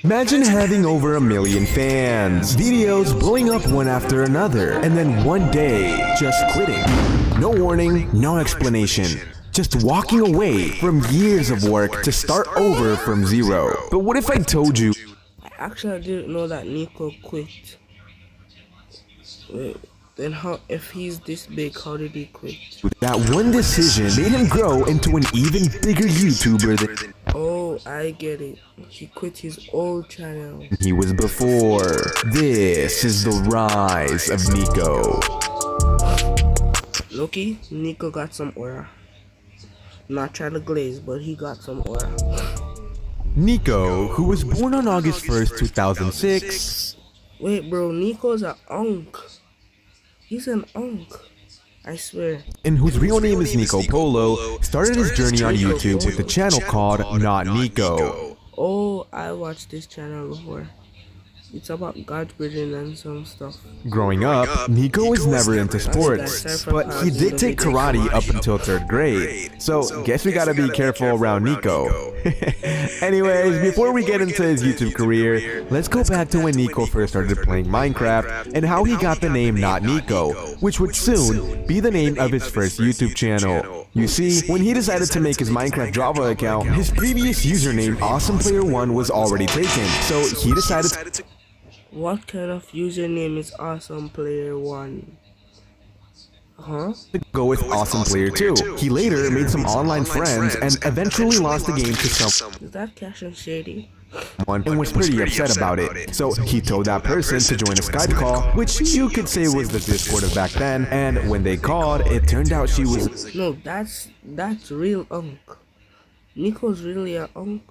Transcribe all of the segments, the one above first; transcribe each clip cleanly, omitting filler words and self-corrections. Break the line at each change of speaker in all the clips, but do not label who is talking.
Imagine having over 1 million fans, videos blowing up one after another, and then one day, just quitting. No warning, no explanation. Just walking away from years of work to start over from zero. But what if I told you?
Actually, I didn't know that Nico quit. Wait, then how, if he's this big, how did he quit?
That one decision made him grow into an even bigger YouTuber than
Oh, I get it. He quit his old channel.
he was before. This is the rise of Nico.
Loki, Nico got some aura. Not trying to glaze, but he got some aura.
Nico, who was born on August 1st, 2006.
Wait, bro, Nico's an unk. He's an unk. I swear.
And whose real name is Nico Polo, started his journey on YouTube with a channel called Not Nico.
Oh, I watched this channel before. It's about God breathing and some stuff.
Growing up, Nico was never into sports, but he did take karate up until 3rd grade. So, guess we gotta be careful around Nico. Anyways, before we get into his YouTube career, let's go back to when Nico first started playing Minecraft and how he got the name Not Nico, which would soon be the name of his first YouTube channel. You see, when he decided to make his Minecraft Java account, his previous username AwesomePlayer1 was already taken, so he decided to...
What kind of username is AwesomePlayer1? Huh?
Go with AwesomePlayer2. He later made some online friends and eventually lost the game to someone
Is that Cash and Shady?
and was pretty upset about it. So he told that person to join a Skype call, which you could say was the Discord of back then, and when they called, it turned out she was...
No, that's real unk. Nico's really a unk.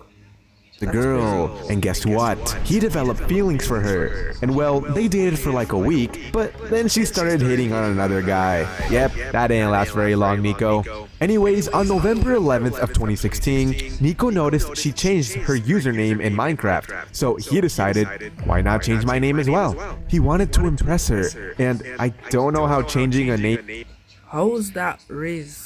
the girl, and guess what? He developed feelings for her, and well, they dated for like a week, but then she started hitting on another guy. Yep, that didn't last very long, Nico. Anyways, on November 11th of 2016, Nico noticed she changed her username in Minecraft, so he decided, why not change my name as well? He wanted to impress her, and I don't know how changing a name...
How is that Riz?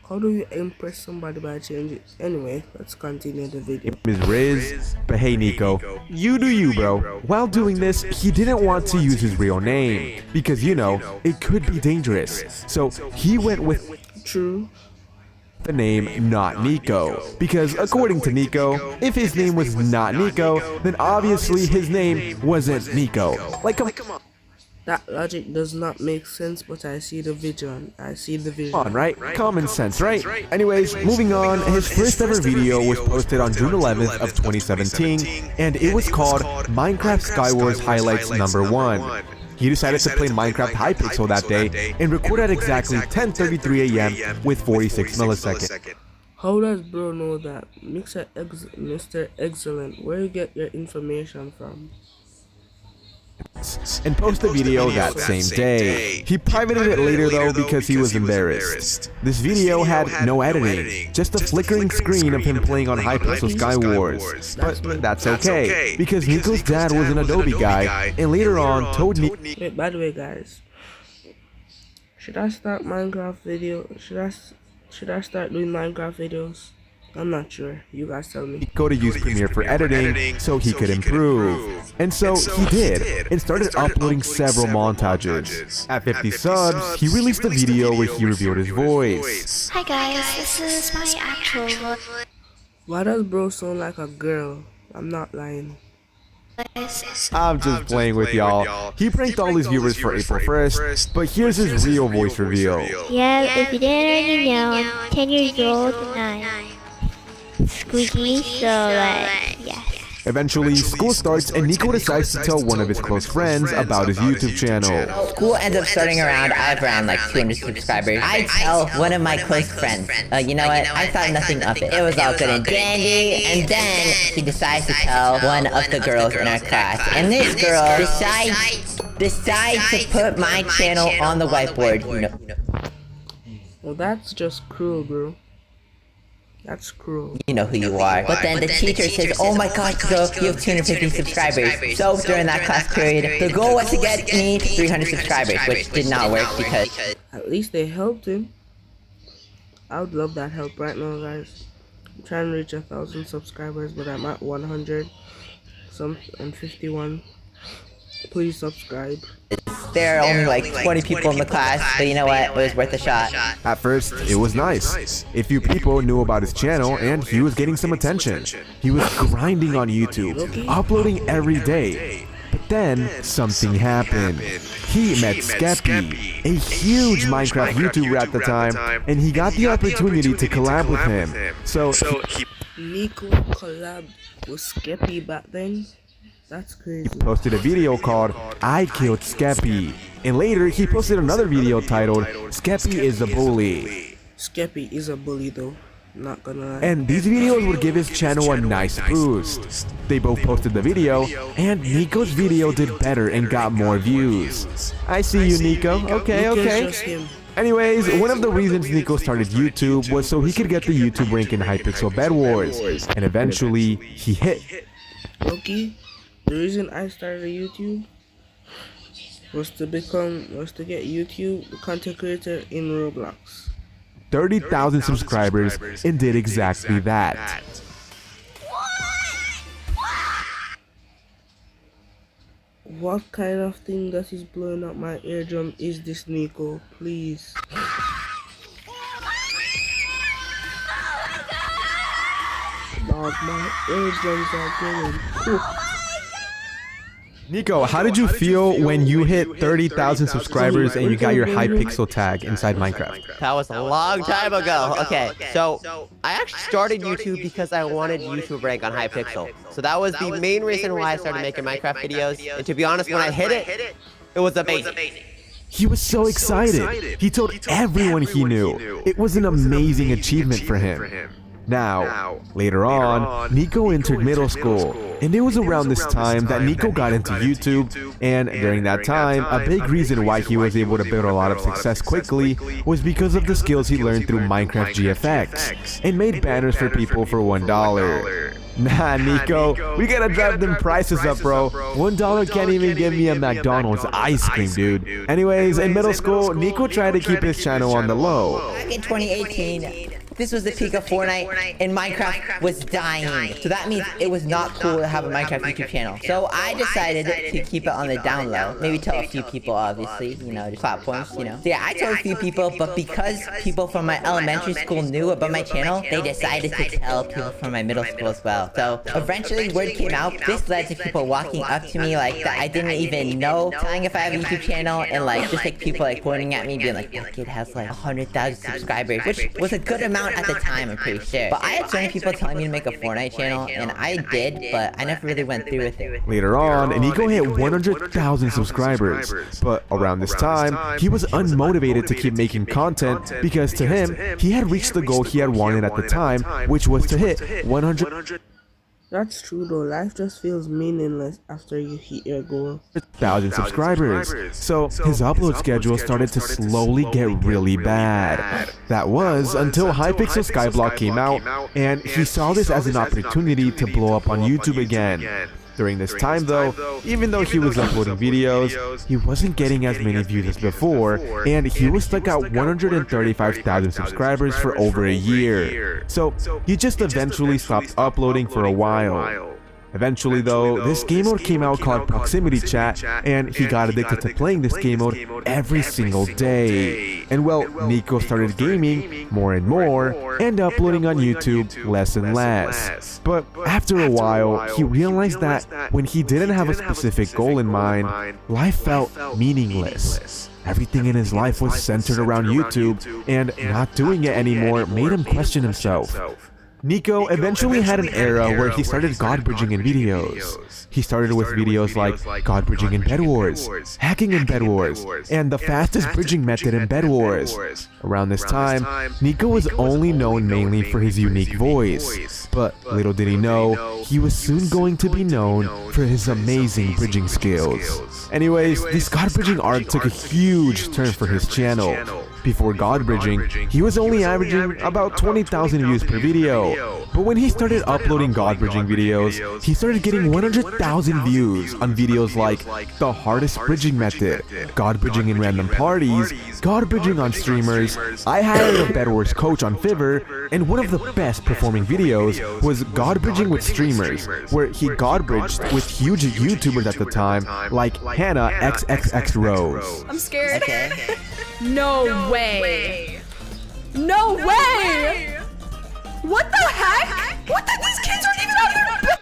How do you impress somebody by changing? Anyway, let's continue the video.
Is Riz, but hey Nico, you do you, bro. While doing this, he didn't want to use his real name because, you know, it could be dangerous. So he went with the name Not Nico, because according to Nico, if his name was Not Nico, then obviously his name wasn't Nico. Like, come on.
That logic does not make sense, but I see the vision.
Right? Common sense, right? Anyways, moving on, his first ever video was posted on June 11th of 2017, and it was called Minecraft Skywars Highlights #1. He decided to play Minecraft Hypixel that day and record at exactly 10:33 AM with 46 milliseconds.
How does bro know that? Mr.eggcellent, where you get your information from?
And post the video that same day. He privated it later though because he was embarrassed. This video had no editing, just a flickering screen of him playing on Hypixel Skywars. But that's okay, because Nico's dad was an Adobe guy, and later on told Nico...
Wait, by the way guys, should I start Minecraft video? Should I start doing Minecraft videos? I'm not sure. You guys tell me.
Go to use Premiere for editing so he could improve. And so he did, and started uploading several montages. At 50 subs, he released a video where he revealed his voice.
Hi guys, this is my actual voice.
Why does bro sound like a girl? I'm not lying.
I'm just playing with y'all. He pranked all his viewers for April 1st, but here's his real voice reveal.
Yeah, if you didn't already know, I'm 10 years old and I'm squeaky, so yes.
Eventually, school starts and Nico decides to tell one of his close friends about his YouTube channel.
School ends up starting around, I have around like 200 subscribers. I tell one of my close friends, you know what, I thought nothing of it. It was all good and dandy, and then she decides to tell one of the girls in our class. And this girl decides to put my channel on the whiteboard. You know.
Well, that's just cruel, bro. That's cruel.
You know who you are. But then the teacher says, oh my gosh, girl, you have 250 subscribers. So during that class period, the goal was to get me to 300 subscribers, which did not work because...
At least they helped him. I would love that help right now, guys. I'm trying to reach 1,000 subscribers, but I'm at 100. I'm 51. Please subscribe.
There are only like 20 people in the class, but you know what? It was worth a shot.
At first, it was nice. A few people knew about his channel and he was getting some attention. He was grinding on YouTube, uploading every day. But then, something happened. He met Skeppy, a huge Minecraft YouTuber at the time, and he got the opportunity to collab with him. So
Nico collab with Skeppy back then? That's crazy.
he posted a video called I Killed Skeppy. And later, he posted another video titled Skeppy is a Bully.
Skeppy is a bully though. Not gonna lie.
And these videos would give his channel a nice boost. They both posted the video, and Nico's video did better and got more views. I see you, Nico. Okay.
Just him.
Anyways, one of the reasons Nico started YouTube was so he could get the YouTube rank in Hypixel Bed Wars, and eventually he hit.
Loki, the reason I started YouTube was to get YouTube content creator in Roblox.
30,000 subscribers and did exactly that.
What kind of thing that is blowing up my eardrum is this, Nico? Please. Dog, my eardrums are getting cooked.
Nico, how did you feel when you hit 30,000 subscribers and you got your Hypixel tag inside Minecraft?
That was a long time ago. Okay, so I actually started YouTube because I wanted YouTube rank on Hypixel. So that was the main reason why I started making Minecraft videos. And to be honest, when I hit it, it was amazing.
He was so excited. He told everyone he knew. It was an amazing achievement for him. Now, later on, Nico entered middle school, and it was around this time that Nico got into YouTube, and during that time, a big reason why he was able to build a lot of success quickly was because of the skills he learned through Minecraft GFX, and made banners for people for $1. Nah, Nico, we gotta drive them prices up, bro. $1 can't even give me a McDonald's ice cream, dude. Anyways, in middle school, Nico tried to keep his channel on the low.
Back in 2018, this was the peak of Fortnite, and Minecraft was dying. So that means it was not cool to have a Minecraft YouTube channel. So I decided to keep it on the down low. Maybe tell a few people, obviously, you know, just platforms, you know. So yeah, I told a few people, but because people from my elementary school knew about my channel, they decided to tell people from my middle school as well. So eventually word came out. This led to people walking up to me like that I didn't even know, telling if I have a YouTube channel, and like just like people like pointing at me being like, this kid has like 100,000 subscribers, which was a good amount at the time, I'm pretty sure. But I had so many people telling me to make a Fortnite channel, and I did, but I never really went through with it.
Later on, Nico hit 100,000 subscribers, but around this time, he was unmotivated to keep making content because to him, he had reached the goal he had wanted at the time, which was to hit 100,000
That's true though, life just feels meaningless after you hit your goal.
subscribers. So his upload schedule started to slowly get really bad. That was until Hypixel Skyblock came out, and he saw this as an opportunity to blow up on YouTube again. During this time though, even though he was uploading videos, he wasn't getting as many views as before, and he was stuck at 135,000 subscribers for over a year. So he just eventually stopped uploading for a while. Eventually though, this game mode came out called Proximity Chat, and he got addicted to playing this game mode every single day. And well, Nico started gaming more and more, and uploading on YouTube less and less. But after a while, he realized that when he didn't have a specific goal in mind, life felt meaningless. Everything in his life was centered around YouTube, and not doing it anymore made him question himself. Nico eventually had an era where he started god bridging in videos. He started with videos like god bridging in Bed Wars, hacking in Bed Wars, and the fastest bridging method in Bed Wars. Around this time, Nico was only known mainly for his unique voice, but little did he know, he was soon going to be known for his amazing bridging skills. Anyways, this god bridging arc took a huge turn for his channel. Before god bridging, he was only averaging about 20,000 views per video. But when he started uploading god bridging videos, he started getting 100,000 views on videos like the hardest bridging method, god bridging in random parties, god bridging on streamers, I hired a Bed Wars coach on Fiverr, and one of the best performing videos was God Bridging with streamers, where he God Bridged with huge YouTubers at the time like Hannah XXX Rose.
I'm scared.
Okay.
No way. No way. What the heck? What the? These kids aren't even out here.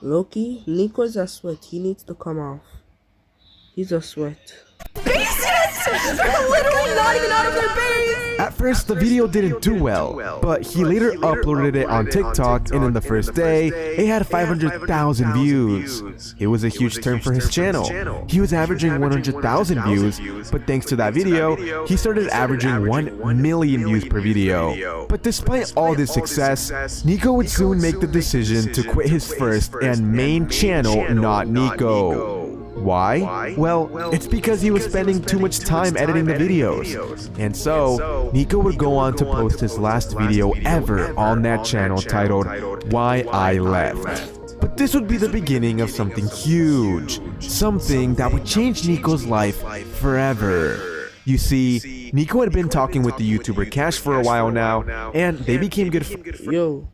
Loki, Nico's a sweat. He needs to come off. He's a sweat.
Bases! They're literally not even out of their base.
At first, the video didn't do well, but he later uploaded it on TikTok, and in the first day, it had 500,000 views. It was a huge turn for his channel. He was averaging 100,000 views, but thanks to that video, he started averaging 1 million views per video. But despite all this success, Nico would soon make the decision to quit his first and main channel, Not Nico. Why? Well, it's because he was spending too much time editing the videos. And so, Nico would go on to post his last video ever on that channel titled Why I Left. But this would be the beginning of something huge. Something that would change Nico's life forever. You see, Nico had been talking with the YouTuber Cash for a while now, and they became good friends.
Yo,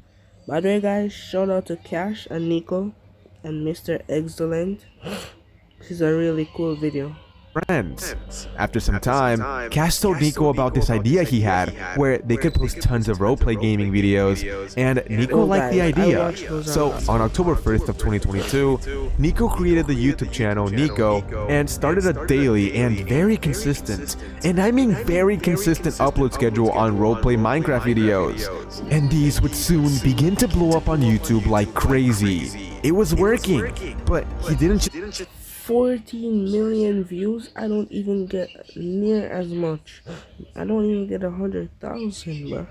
by the way guys, shout out to Cash and Nico and Mr.eggcellent. This is a really cool video.
After some time, Cash told Nico about this idea he had where they could post tons of roleplay gaming videos, and Nico liked the idea. So on October 1st of 2022, Nico created the YouTube channel Nico and started a daily and very consistent, and I mean very consistent upload schedule on roleplay Minecraft videos. And these would soon begin to blow up on YouTube like crazy. It was working, but he didn't
14 million views. I don't even get near as much. I don't even get 100,000, bro.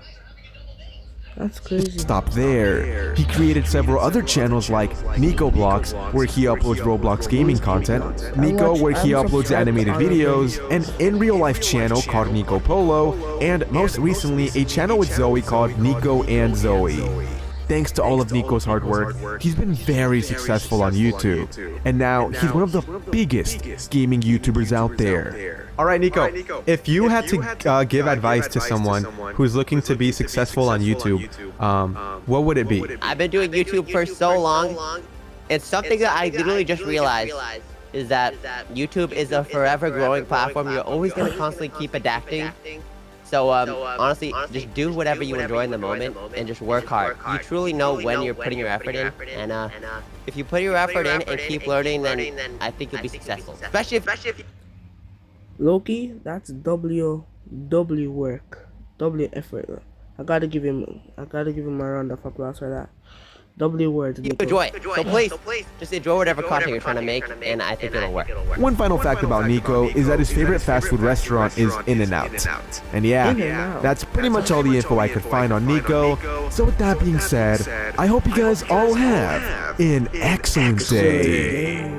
That's crazy.
stop there. He created several other channels like Nico Blocks, where he uploads Roblox gaming content, Nico, where he uploads animated videos, an in real life channel called Nico Polo, and most recently a channel with Zoe called Nico and Zoe. Thanks to all of Nico's hard work, he's been very successful on YouTube, and now he's one of the biggest gaming YouTubers out there. Alright Nico, if you had to give advice to someone who's looking to be successful on YouTube, what would it be?
I've been doing YouTube for so long. It's something that I literally just realized is that YouTube is a forever growing platform. You're always going to constantly keep adapting. So honestly, just do whatever you enjoy in the moment and just work hard. You truly know when you're putting your effort in, and if you put your effort in and keep learning, then I think you'll be successful. Especially if
Loki, that's W work, W effort. I gotta give him a round of applause for that. W words.
you enjoy it. So please, just enjoy whatever content you're trying to make, and I think it'll work.
One final fact about Nico is that his favorite fast food restaurant is In-N-Out. And yeah, that's pretty much all the info I could find on Nico. So with that being said, I hope you guys all have an excellent day.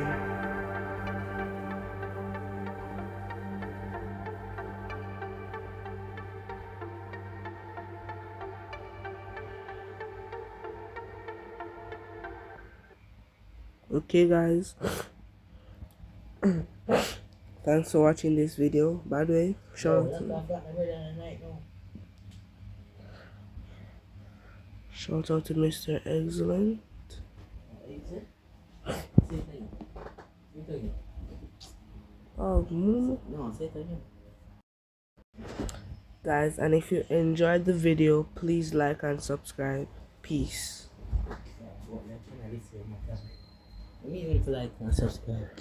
Okay guys, thanks for watching this video. By the way, shout out to Mr.eggcellent. Oh, guys, and if you enjoyed the video, please like and subscribe. Peace.
Let me even like and subscribe.